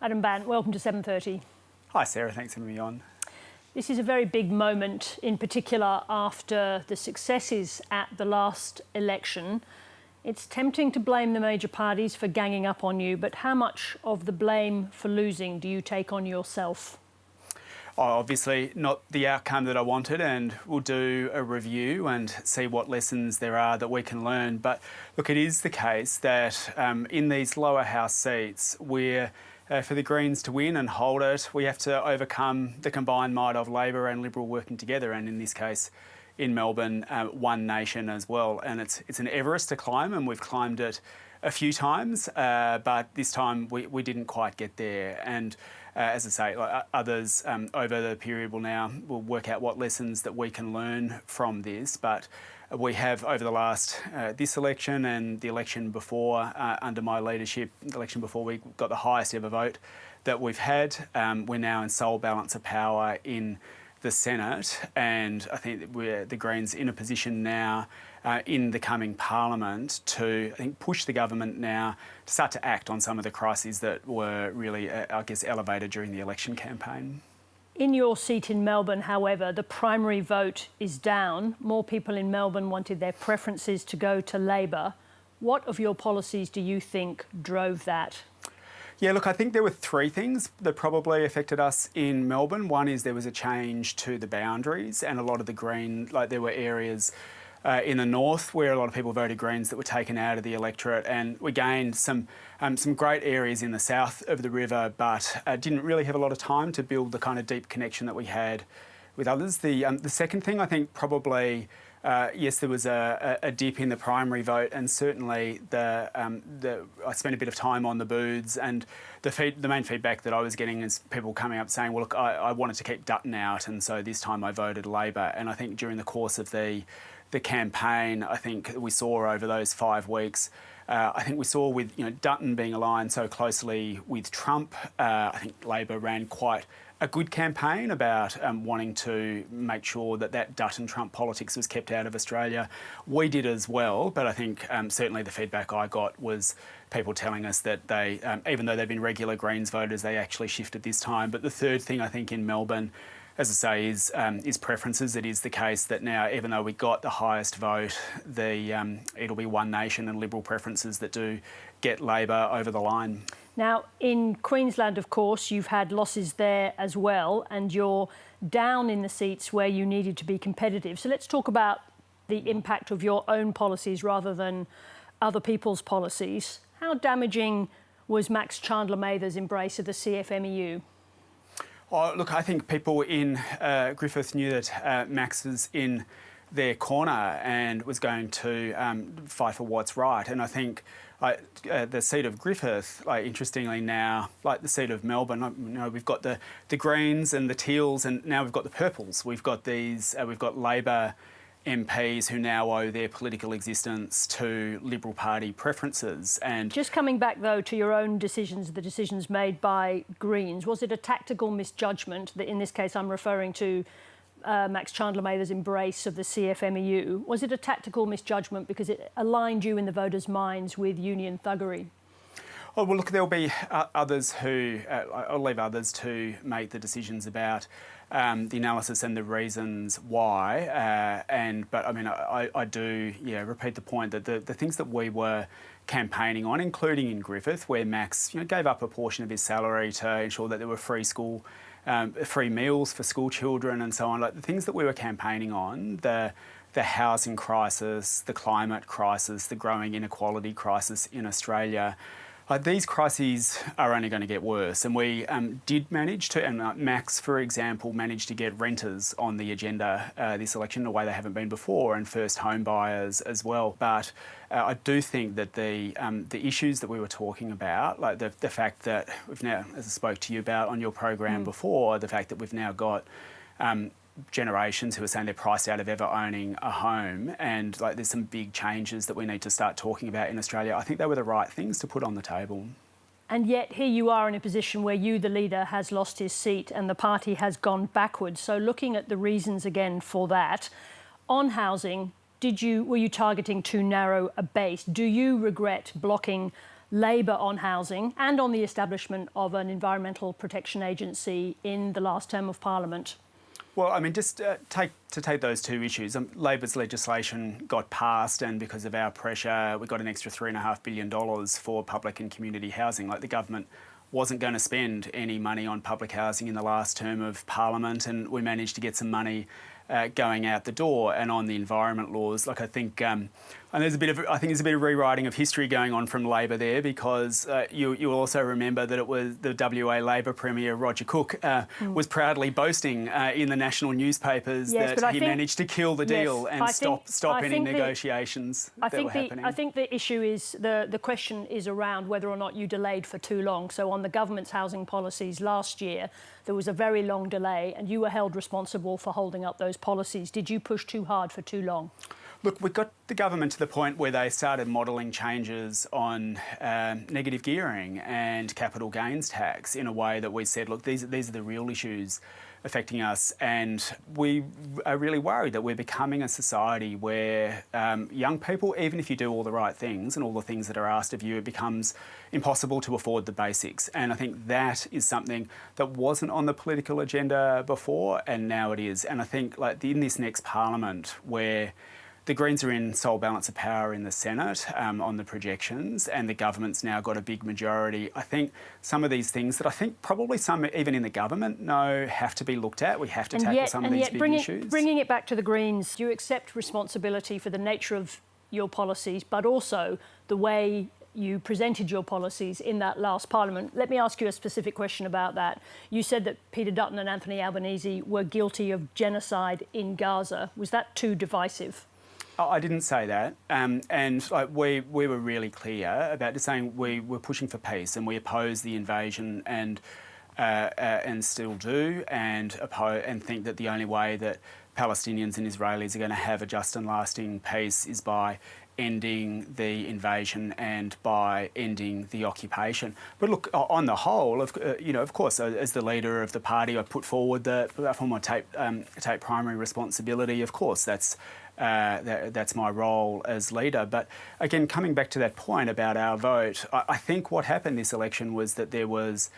Adam Bandt, welcome to 7:30. Hi Sarah, thanks for having me on. This is a very big moment, in particular after the successes at the last election. It's tempting to blame the major parties for ganging up on you, but how much of the blame for losing do you take on yourself? Obviously not the outcome that I wanted, and we'll do a review and see what lessons there are that we can learn. But look, it is the case that in these lower house seats, for the Greens to win and hold it, we have to overcome the combined might of Labor and Liberal working together, and in this case, in Melbourne, one nation as well. And it's an Everest to climb, and we've climbed it a few times, but this time we didn't quite get there. And as I say, others over the period will work out what lessons that we can learn from this. But we have, over the last, this election and the election before, under my leadership, the election before we got the highest ever vote that we've had. We're now in sole balance of power in the Senate, and I think that the Greens in a position now in the coming Parliament to, I think, push the government now to start to act on some of the crises that were really, I guess, elevated during the election campaign. In your seat in Melbourne, however, the primary vote is down. More people in Melbourne wanted their preferences to go to Labor. What of your policies do you think drove that? Yeah, look, I think there were three things that probably affected us in Melbourne. One is there was a change to the boundaries, and a lot of the Green, there were areas in the north where a lot of people voted Greens that were taken out of the electorate, and we gained some great areas in the south of the river, but didn't really have a lot of time to build the kind of deep connection that we had with others. The second thing, I think, probably, yes, there was a dip in the primary vote, and certainly I spent a bit of time on the booths, and the main feedback that I was getting is people coming up saying, well, look, I wanted to keep Dutton out, and so this time I voted Labor. And I think during the course of the campaign, I think we saw over those 5 weeks, I think we saw with Dutton being aligned so closely with Trump, I think Labor ran quite a good campaign about wanting to make sure that Dutton-Trump politics was kept out of Australia. We did as well, but I think certainly the feedback I got was people telling us that they, even though they've been regular Greens voters, they actually shifted this time. But the third thing I think in Melbourne, as I say, is preferences. It is the case that now, even though we got the highest vote, it'll be one nation and Liberal preferences that do get Labor over the line. Now, in Queensland, of course, you've had losses there as well, and you're down in the seats where you needed to be competitive. So let's talk about the impact of your own policies rather than other people's policies. How damaging was Max Chandler-Mather's embrace of the CFMEU? Oh, look, I think people in Griffith knew that Max was in their corner and was going to fight for what's right. And I think the seat of Griffith, interestingly now, like the seat of Melbourne, we've got the Greens and the Teals, and now we've got the Purples. We've got we've got Labor MPs who now owe their political existence to Liberal Party preferences. And just coming back, though, to your own decisions, the decisions made by Greens, was it a tactical misjudgment that, in this case, I'm referring to Max Chandler-Mather's embrace of the CFMEU? Was it a tactical misjudgment because it aligned you in the voters' minds with union thuggery? Oh, well, look, there'll be others who, I'll leave others to make the decisions about the analysis and the reasons why. But I mean, I do, repeat the point that the things that we were campaigning on, including in Griffith, where Max, gave up a portion of his salary to ensure that there were free meals for school children and so on, the things that we were campaigning on, the housing crisis, the climate crisis, the growing inequality crisis in Australia. These crises are only going to get worse, and we did manage to, and Max, for example, managed to get renters on the agenda this election in a way they haven't been before, and first home buyers as well. But I do think that the issues that we were talking about, the fact that we've now, as I spoke to you about on your program before, the fact that we've now got generations who are saying they're priced out of ever owning a home, and there's some big changes that we need to start talking about in Australia. I think they were the right things to put on the table. And yet here you are in a position where you, the leader, has lost his seat and the party has gone backwards. So looking at the reasons again for that, on housing, were you targeting too narrow a base? Do you regret blocking Labor on housing and on the establishment of an environmental protection agency in the last term of Parliament? Well, I mean, just take those two issues. Labor's legislation got passed, and because of our pressure, we got an extra $3.5 billion for public and community housing. Like, the government wasn't going to spend any money on public housing in the last term of Parliament, and we managed to get some money going out the door. And on the environment laws, like, I think, and there's a bit of rewriting of history going on from Labor there, because you'll also remember that it was the WA Labor Premier Roger Cook was proudly boasting in the national newspapers that he managed to kill the deal and stop any negotiations that were happening. I think the issue is, the question is around whether or not you delayed for too long. So on the government's housing policies last year, there was a very long delay, and you were held responsible for holding up those policies. Did you push too hard for too long? Look, we got the government to the point where they started modelling changes on negative gearing and capital gains tax in a way that we said, look, these are the real issues affecting us. And we are really worried that we're becoming a society where young people, even if you do all the right things and all the things that are asked of you, it becomes impossible to afford the basics. And I think that is something that wasn't on the political agenda before, and now it is. And I think, like, in this next Parliament, where the Greens are in sole balance of power in the Senate on the projections, and the government's now got a big majority, I think some of these things that I think probably some even in the government know have to be looked at. We have to tackle some of these big issues. Bringing it back to the Greens, do you accept responsibility for the nature of your policies, but also the way you presented your policies in that last Parliament? Let me ask you a specific question about that. You said that Peter Dutton and Anthony Albanese were guilty of genocide in Gaza. Was that too divisive? I didn't say that, and like, we were really clear about saying we were pushing for peace, and we oppose the invasion, and still do, and think that the only way that Palestinians and Israelis are going to have a just and lasting peace is by ending the invasion and by ending the occupation. But look, on the whole, of course, as the leader of the party, I put forward I take primary responsibility. Of course, that's my role as leader. But again, coming back to that point about our vote, I think what happened this election was that there was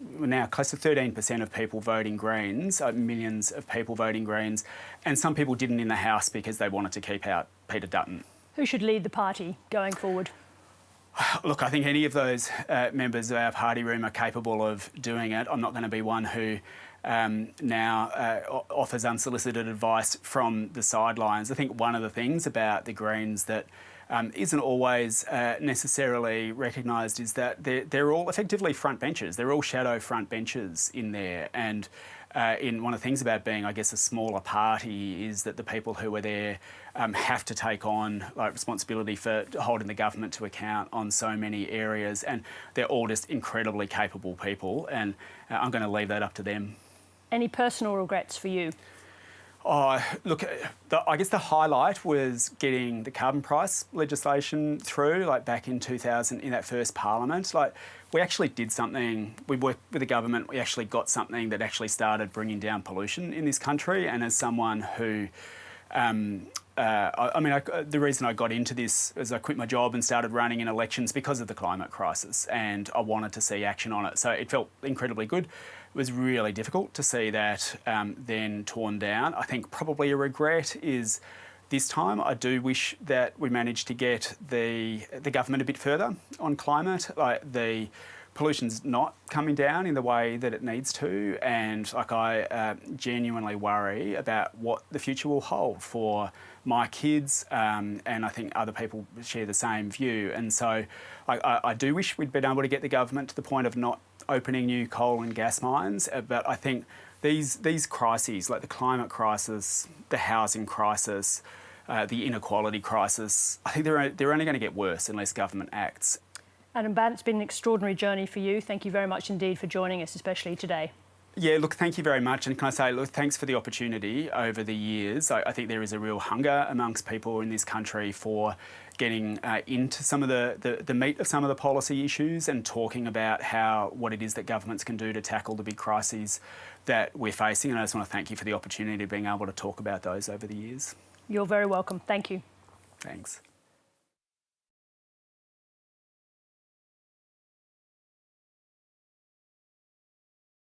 now close to 13% of people voting Greens, millions of people voting Greens, and some people didn't in the House because they wanted to keep out Peter Dutton. Who should lead the party going forward? Look, I think any of those members of our party room are capable of doing it. I'm not going to be one who now offers unsolicited advice from the sidelines. I think one of the things about the Greens that isn't always necessarily recognised is that they're all effectively front benchers. They're all shadow front benchers in there. And in one of the things about being, I guess, a smaller party is that the people who are there have to take on responsibility for holding the government to account on so many areas, and they're all just incredibly capable people, and I'm going to leave that up to them. Any personal regrets for you? Look, I guess the highlight was getting the carbon price legislation through, back in 2000 in that first Parliament. We actually did something. We worked with the government. We actually got something that actually started bringing down pollution in this country. And as someone who, the reason I got into this is I quit my job and started running in elections because of the climate crisis, and I wanted to see action on it. So it felt incredibly good. It was really difficult to see that then torn down. I think probably a regret is this time I do wish that we managed to get the government a bit further on climate. The pollution's not coming down in the way that it needs to, and I genuinely worry about what the future will hold for my kids, and I think other people share the same view. And so I do wish we'd been able to get the government to the point of not opening new coal and gas mines, but I think these crises, like the climate crisis, the housing crisis, the inequality crisis, I think they're only going to get worse unless government acts. Adam Bandt, it's been an extraordinary journey for you. Thank you very much indeed for joining us, especially today. Yeah, look, thank you very much. And can I say, look, thanks for the opportunity over the years. I think there is a real hunger amongst people in this country for getting into some of the meat of some of the policy issues and talking about what it is that governments can do to tackle the big crises that we're facing. And I just want to thank you for the opportunity of being able to talk about those over the years. You're very welcome. Thank you. Thanks.